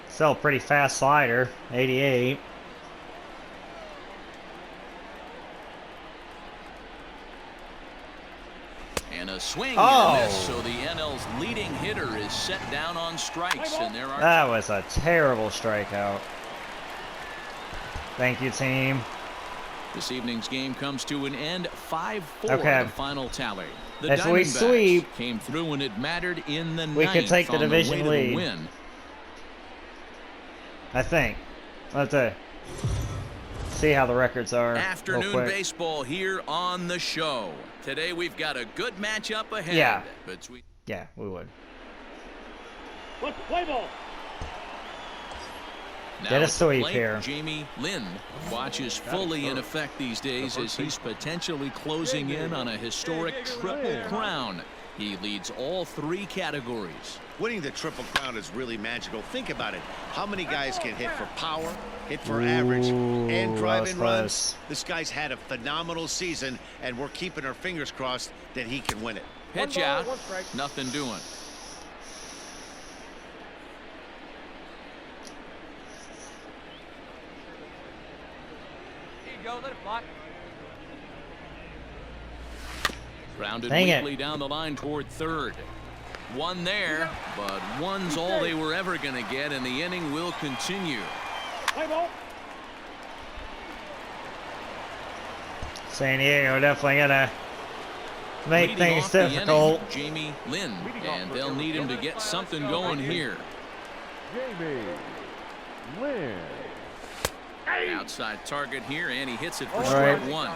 [SPEAKER 1] Still a pretty fast slider. 88.
[SPEAKER 2] And a swing
[SPEAKER 1] Oh.
[SPEAKER 2] and a miss. So the NL's leading hitter is set down on strikes, and there are.
[SPEAKER 1] That was a terrible strikeout. Thank you, team.
[SPEAKER 2] This evening's game comes to an end. 5-4
[SPEAKER 1] Okay.
[SPEAKER 2] the final tally. The
[SPEAKER 1] If we
[SPEAKER 2] Diamondbacks
[SPEAKER 1] sweep,
[SPEAKER 2] came through when it mattered in the
[SPEAKER 1] we
[SPEAKER 2] ninth
[SPEAKER 1] could take the
[SPEAKER 2] on
[SPEAKER 1] division
[SPEAKER 2] way to
[SPEAKER 1] lead.
[SPEAKER 2] the win.
[SPEAKER 1] I think. Let's see how the records are.
[SPEAKER 2] Afternoon baseball here on the show. Today we've got a good matchup ahead.
[SPEAKER 1] Yeah.
[SPEAKER 2] Between
[SPEAKER 1] Yeah, we would.
[SPEAKER 5] Let's play ball.
[SPEAKER 2] Now
[SPEAKER 1] Get a
[SPEAKER 2] at the
[SPEAKER 1] sweep
[SPEAKER 2] plate,
[SPEAKER 1] here.
[SPEAKER 2] Jamie Lynn watches fully in effect these days as he's potentially closing in on a historic triple crown. He leads all three categories.
[SPEAKER 6] Winning the Triple Crown is really magical. Think about it. How many guys can hit for power, hit for average, and
[SPEAKER 1] that
[SPEAKER 6] drive
[SPEAKER 1] was
[SPEAKER 6] in
[SPEAKER 1] close.
[SPEAKER 6] runs? This guy's had a phenomenal season, and we're keeping our fingers crossed that he can win it.
[SPEAKER 2] Pitch
[SPEAKER 5] ball,
[SPEAKER 2] out,
[SPEAKER 5] 1 strike.
[SPEAKER 2] nothing doing.
[SPEAKER 5] Here you go. Let it fly.
[SPEAKER 2] Grounded
[SPEAKER 1] Dang it.
[SPEAKER 2] weakly down the line toward third. One there, but one's all they were ever going to get, and the inning will continue.
[SPEAKER 5] Play ball.
[SPEAKER 1] San Diego definitely gonna make
[SPEAKER 2] Leading
[SPEAKER 1] things
[SPEAKER 2] off the
[SPEAKER 1] difficult.
[SPEAKER 2] inning, Jamie Lynn, and they'll need him to get something going here.
[SPEAKER 3] Jamie Lynn.
[SPEAKER 2] Outside target here, and he hits it for
[SPEAKER 1] All
[SPEAKER 2] strike
[SPEAKER 1] right.
[SPEAKER 2] one.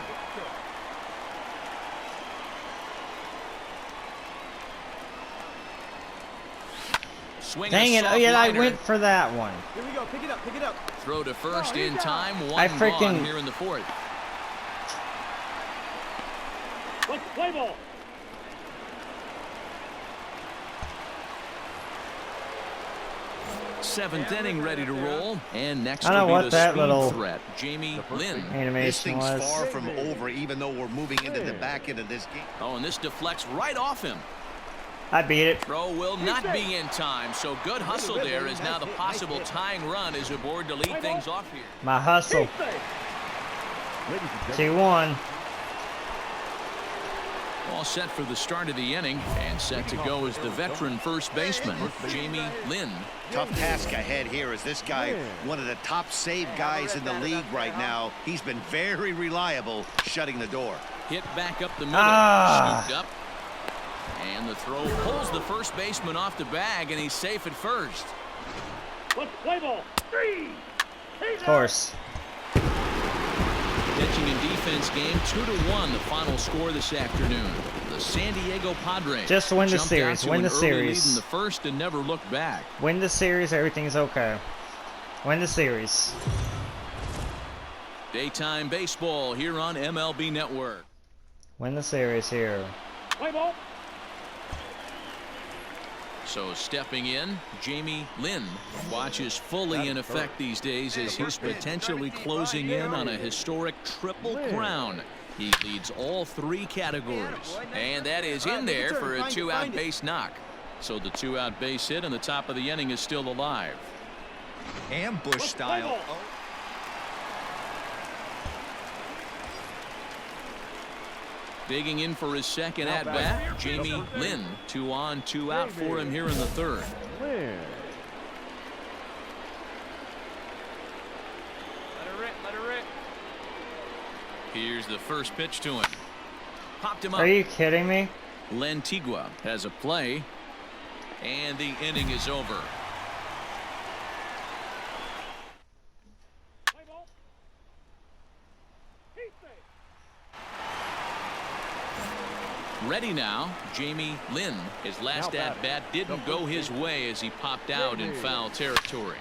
[SPEAKER 2] Swing
[SPEAKER 1] Dang
[SPEAKER 2] a
[SPEAKER 1] it!
[SPEAKER 2] soft
[SPEAKER 1] Yeah, I
[SPEAKER 2] liner.
[SPEAKER 1] went for that one.
[SPEAKER 5] Here we go. Pick it up. Pick it up.
[SPEAKER 2] Throw to first in time. One
[SPEAKER 1] I
[SPEAKER 2] gone
[SPEAKER 1] freaking-
[SPEAKER 2] here in the fourth.
[SPEAKER 5] Let's play ball.
[SPEAKER 2] Seventh inning ready to roll. And next
[SPEAKER 1] I don't know
[SPEAKER 2] will be
[SPEAKER 1] what
[SPEAKER 2] the
[SPEAKER 1] that
[SPEAKER 2] speed
[SPEAKER 1] little
[SPEAKER 2] threat, Jamie Lynn.
[SPEAKER 6] This
[SPEAKER 1] animation
[SPEAKER 6] thing's
[SPEAKER 1] was.
[SPEAKER 6] far from over, even though we're moving into the back end of this game.
[SPEAKER 2] Oh, and this deflects right off him.
[SPEAKER 1] I beat it.
[SPEAKER 2] Throw will not be in time, so good hustle there as now the possible tying run is aboard to lead things off here.
[SPEAKER 1] My hustle. 2-1.
[SPEAKER 2] All set for the start of the inning and set to go is the veteran first baseman, Jamie Lynn.
[SPEAKER 6] Tough task ahead here as this guy, one of the top save guys in the league right now. He's been very reliable shutting the door.
[SPEAKER 2] Hit back up the middle, scooped up. And the throw pulls the first baseman off the bag, and he's safe at first.
[SPEAKER 5] Play ball. 3.
[SPEAKER 1] Of course.
[SPEAKER 2] Pitching and defense game 2-1, the final score this afternoon. The San Diego Padres
[SPEAKER 1] Just win the
[SPEAKER 2] jumped
[SPEAKER 1] series.
[SPEAKER 2] out to
[SPEAKER 1] Win
[SPEAKER 2] an
[SPEAKER 1] the
[SPEAKER 2] early
[SPEAKER 1] series.
[SPEAKER 2] lead in the first and never looked back.
[SPEAKER 1] Win the series, everything's okay. Win the series.
[SPEAKER 2] Daytime baseball here on MLB Network.
[SPEAKER 1] Win the series here.
[SPEAKER 5] Play ball.
[SPEAKER 2] So stepping in, Jamie Lynn. Watch is fully in effect these days as he's potentially closing in on a historic triple crown. He leads all 3 categories. And that is in there for a 2-out base knock. So the 2-out base hit and the top of the inning is still alive.
[SPEAKER 4] Ambush style.
[SPEAKER 2] Digging in for his second at-bat, Jamie Lynn. 2 on, 2 out for him here in the third.
[SPEAKER 5] Let her rip. Let her rip.
[SPEAKER 2] Here's the first pitch to him. Popped him up.
[SPEAKER 1] Are you kidding me?
[SPEAKER 2] Lantigua has a play, and the inning is over.
[SPEAKER 5] Play ball. He's safe.
[SPEAKER 2] Ready now, Jamie Lynn. His last at-bat didn't go his way as he popped out in foul territory.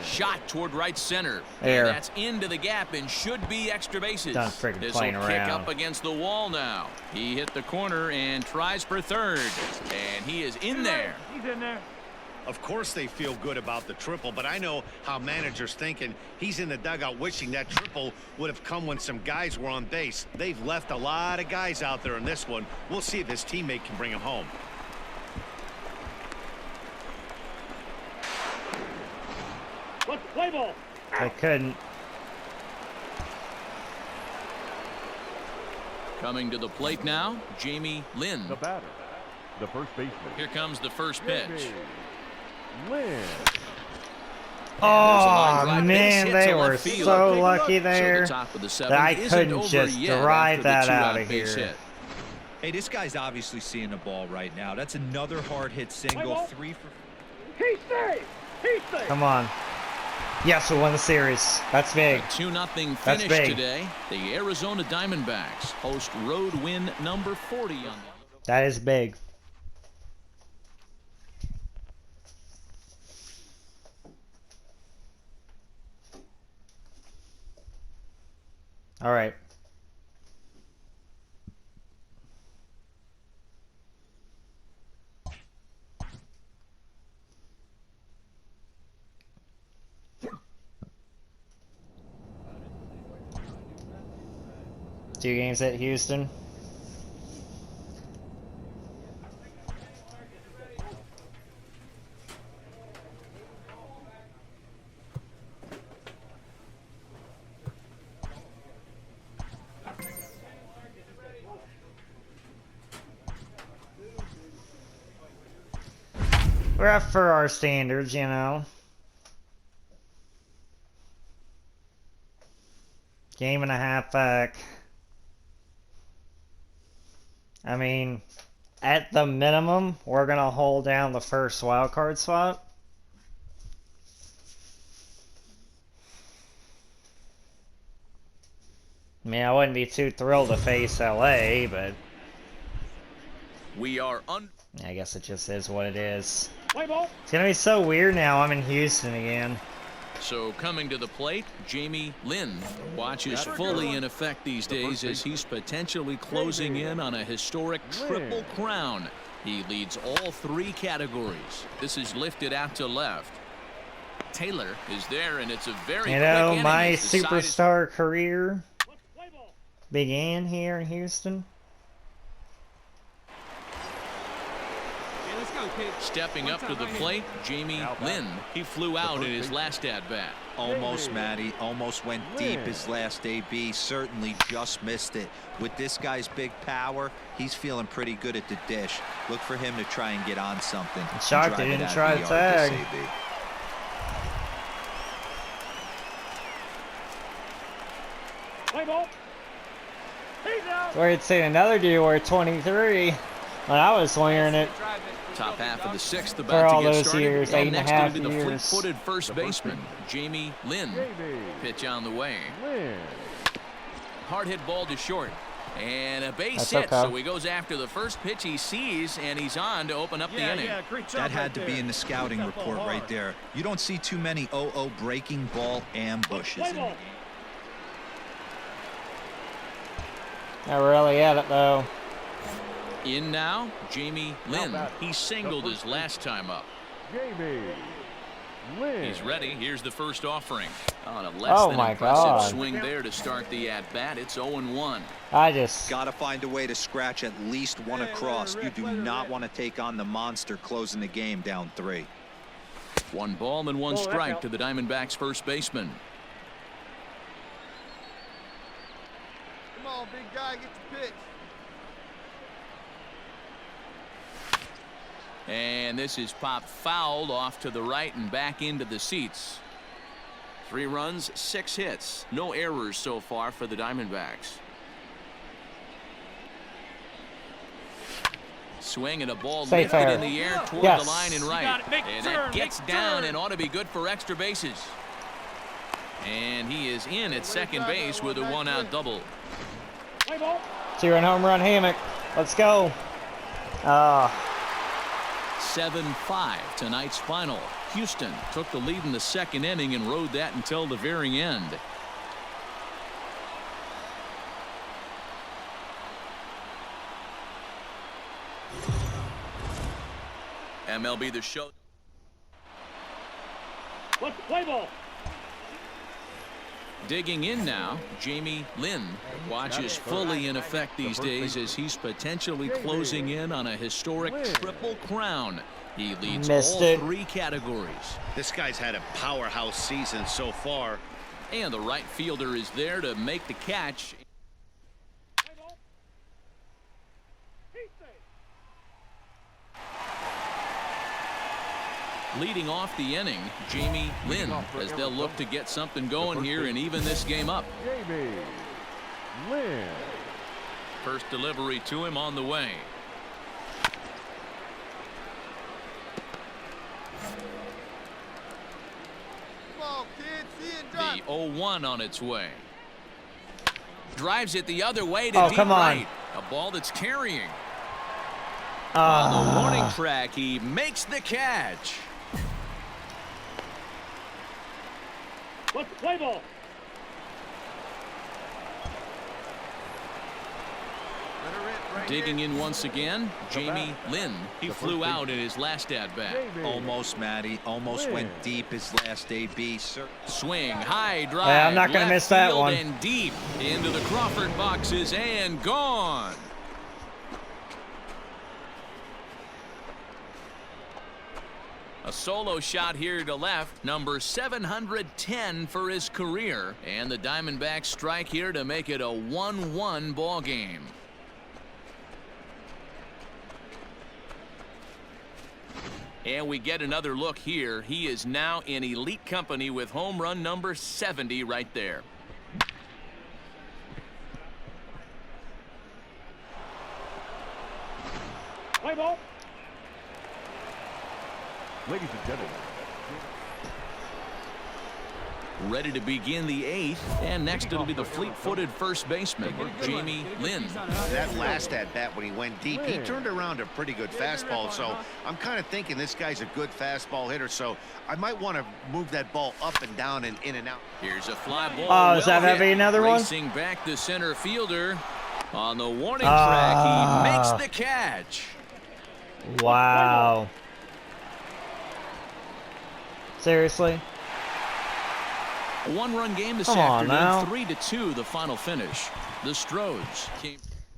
[SPEAKER 2] Shot toward right center.
[SPEAKER 1] There.
[SPEAKER 2] And that's into the gap and should be extra bases.
[SPEAKER 1] Done friggin'
[SPEAKER 2] This will
[SPEAKER 1] playing
[SPEAKER 2] kick
[SPEAKER 1] around.
[SPEAKER 2] up against the wall now. He hit the corner and tries for third. And he is in there.
[SPEAKER 5] He's in there.
[SPEAKER 6] Of course they feel good about the triple, but I know how managers thinking. He's in the dugout wishing that triple would have come when some guys were on base. They've left a lot of guys out there in this one. We'll see if his teammate can bring him home.
[SPEAKER 5] Let's play ball.
[SPEAKER 1] I couldn't.
[SPEAKER 2] Coming to the plate now, Jamie Lynn.
[SPEAKER 3] The batter, the first baseman.
[SPEAKER 2] Here comes the first pitch.
[SPEAKER 3] Jamie Lynn.
[SPEAKER 1] Oh man, they were so lucky there that I couldn't just drive that out of here.
[SPEAKER 4] Hey, this guy's obviously seeing the ball right now. That's another hard hit single. 3 for.
[SPEAKER 5] He's safe. He's safe.
[SPEAKER 1] Come on. Yes, we won the series. That's big.
[SPEAKER 2] A 2-0
[SPEAKER 1] That's
[SPEAKER 2] finish
[SPEAKER 1] big.
[SPEAKER 2] today. The Arizona Diamondbacks host road win number 40 on the.
[SPEAKER 1] That is big. All right. Two games at Houston. We're up for our standards, you know. Game and a half back. I mean, at the minimum, we're going to hold down the first wild card spot. I mean, I wouldn't be too thrilled to face LA, but
[SPEAKER 2] We are
[SPEAKER 1] I guess it just is what it is.
[SPEAKER 5] Play ball.
[SPEAKER 1] It's going to be so weird now. I'm in Houston again.
[SPEAKER 2] So coming to the plate, Jamie Lynn. Watch is fully in effect these days as he's potentially closing in on a historic triple crown. He leads all 3 categories. This is lifted out to left. Taylor is there, and it's a very
[SPEAKER 1] You
[SPEAKER 2] quick
[SPEAKER 1] know,
[SPEAKER 2] inning
[SPEAKER 1] my
[SPEAKER 2] as the side is-
[SPEAKER 1] superstar career began here in Houston.
[SPEAKER 2] Stepping up to the plate, Jamie Lynn. He flew out in his last at-bat.
[SPEAKER 4] Almost, Matty. Almost went deep his last AB. Certainly just missed it. With this guy's big power, he's feeling pretty good at the dish. Look for him to try and get on something.
[SPEAKER 1] Shocked he didn't try to tag. So we'd seen another dude wear 23 when I was wearing it.
[SPEAKER 2] Top half of the sixth
[SPEAKER 1] For
[SPEAKER 2] about
[SPEAKER 1] all
[SPEAKER 2] to get
[SPEAKER 1] those
[SPEAKER 2] started.
[SPEAKER 1] years,
[SPEAKER 2] And
[SPEAKER 1] 8.5
[SPEAKER 2] next it'll be the
[SPEAKER 1] years.
[SPEAKER 2] fleet-footed first baseman, Jamie Lynn. Pitch on the way. Hard hit ball to short. And a base hit, so he goes after the first pitch he sees, and he's on to open up the inning.
[SPEAKER 4] That had to be in the scouting report right there. You don't see too many 0-0 breaking ball ambushes in the game.
[SPEAKER 1] I really at it though.
[SPEAKER 2] In now, Jamie Lynn. He singled his last time up.
[SPEAKER 3] Jamie Lynn.
[SPEAKER 2] He's ready. Here's the first offering. On a less than impressive swing there to start the at-bat. It's 0-1.
[SPEAKER 1] I just
[SPEAKER 4] got to find a way to scratch at least one across. You do not want to take on the monster closing the game down 3.
[SPEAKER 2] 1 ball and 1 strike to the Diamondbacks first baseman.
[SPEAKER 5] Come on, big guy, get the pitch.
[SPEAKER 2] And this is popped fouled off to the right and back into the seats. 3 runs, 6 hits. No errors so far for the Diamondbacks. Swing and a ball lifted in the air toward the line and right. And that gets down and ought to be good for extra bases. And he is in at second base with a 1-out double.
[SPEAKER 1] 2-run home run hammock. Let's go.
[SPEAKER 2] 7-5 tonight's final. Houston took the lead in the second inning and rode that until the very end. MLB The Show.
[SPEAKER 8] What's the play ball?
[SPEAKER 2] Digging in now, Jamie Lynn. Watch is fully in effect these days as he's potentially closing in on a historic triple crown. He leads all 3 categories.
[SPEAKER 6] This guy's had a powerhouse season so far.
[SPEAKER 2] And the right fielder is there to make the catch. Leading off the inning, Jamie Lynn, as they'll look to get something going here and even this game up.
[SPEAKER 3] Jamie Lynn.
[SPEAKER 2] First delivery to him on the way.
[SPEAKER 5] Come on, kid, see it drop.
[SPEAKER 2] The 0-1 on its way. Drives it the other way to
[SPEAKER 1] Oh,
[SPEAKER 2] deep
[SPEAKER 1] come on.
[SPEAKER 2] right. A ball that's carrying. On the warning track, he makes the catch.
[SPEAKER 8] What's the play ball?
[SPEAKER 2] Digging in once again, Jamie Lynn. He flew out in his last at-bat.
[SPEAKER 4] Almost, Matty. Almost went deep his last AB.
[SPEAKER 2] Swing, high drive.
[SPEAKER 1] Yeah, I'm not going to miss that
[SPEAKER 2] field
[SPEAKER 1] one.
[SPEAKER 2] And deep into the Crawford boxes and gone. A solo shot here to left, number 710 for his career, and the Diamondbacks strike here to make it a 1-1 ball game. And we get another look here. He is now in elite company with home run number 70 right there.
[SPEAKER 8] Play ball.
[SPEAKER 3] Ladies and gentlemen.
[SPEAKER 2] Ready to begin the 8th, and next it'll be the fleet-footed first baseman, Jamie Lynn.
[SPEAKER 6] That last at-bat when he went deep, he turned around a pretty good fastball, so I'm kind of thinking this guy's a good fastball hitter, so I might want to move that ball up and down and in and out.
[SPEAKER 2] Here's a fly ball.
[SPEAKER 1] Oh, is that
[SPEAKER 2] well
[SPEAKER 1] heavy?
[SPEAKER 2] hit.
[SPEAKER 1] Another one?
[SPEAKER 2] Racing back the center fielder. On the warning track, he makes the catch.
[SPEAKER 1] Wow. Seriously?
[SPEAKER 2] A one-run game this
[SPEAKER 1] Come on
[SPEAKER 2] afternoon,
[SPEAKER 1] now.
[SPEAKER 2] 3-2 the final finish. The Stros came.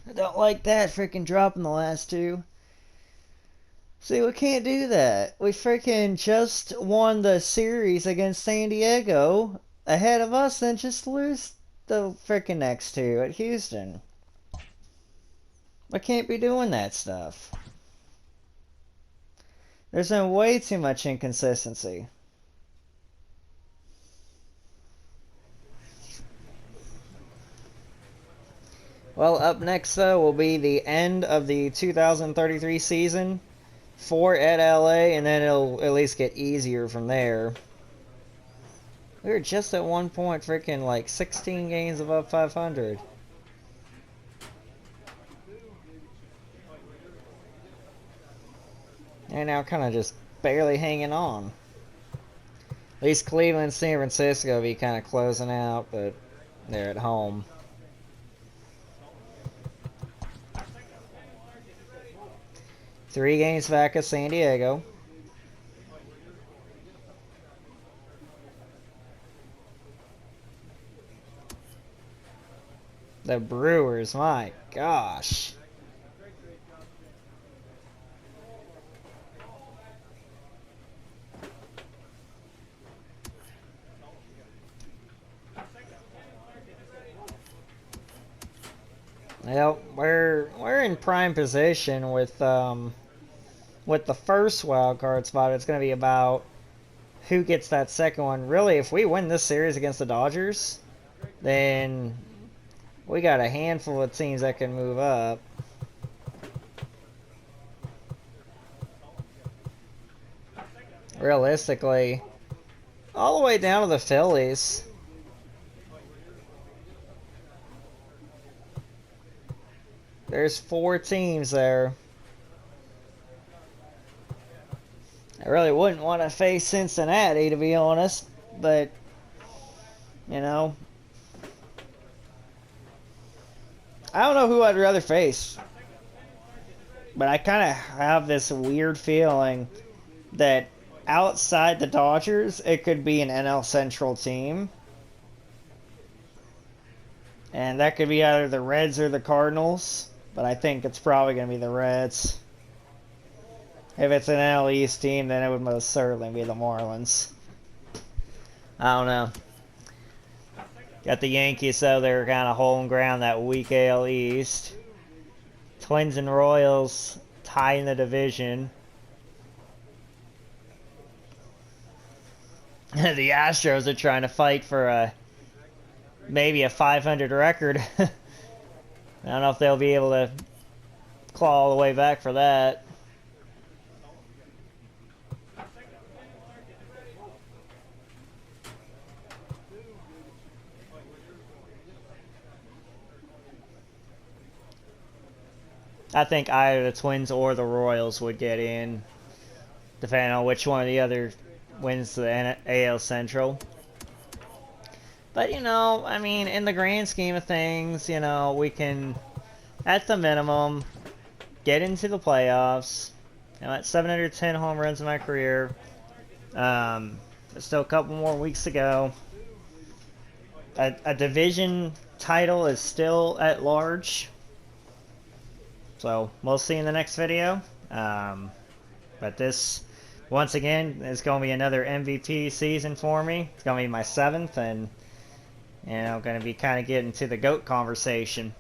[SPEAKER 1] I don't like that freaking dropping the last two. See, we can't do that. We freaking just won the series against San Diego ahead of us, and just lose the freaking next two at Houston. I can't be doing that stuff. There's been way too much inconsistency. Well, up next, though, will be the end of the 2033 season for at LA, and then it'll at least get easier from there. We were just at one point freaking like 16 games above 500. And now kind of just barely hanging on. At least Cleveland and San Francisco will be kind of closing out, but they're at home. Three games back of San Diego. The Brewers, my gosh. Well, we're in prime position with the first wild card spot. It's going to be about who gets that second one. Really, if we win this series against the Dodgers, then we got a handful of teams that can move up. Realistically, all the way down to the Phillies. There's 4 teams there. I really wouldn't want to face Cincinnati, to be honest, but, you know, I don't know who I'd rather face, but I kind of have this weird feeling that outside the Dodgers, it could be an NL Central team, and that could be either the Reds or the Cardinals. But I think it's probably going to be the Reds. If it's an NL East team, then it would most certainly be the Marlins. I don't know. Got the Yankees, so they're kind of holding ground that weak AL East. Twins and Royals tie in the division. The Astros are trying to fight for maybe a 500 record. I don't know if they'll be able to claw all the way back for that. I think either the Twins or the Royals would get in, depending on which one of the other wins the AL Central. But, you know, I mean, in the grand scheme of things, you know, we can, at the minimum, get into the playoffs. You know, at 710 home runs in my career. There's still a couple more weeks to go. A division title is still at large. So, we'll see in the next video. But this, once again, is going to be another MVP season for me. It's going to be my 7th, and, you know, going to be kind of getting to the GOAT conversation.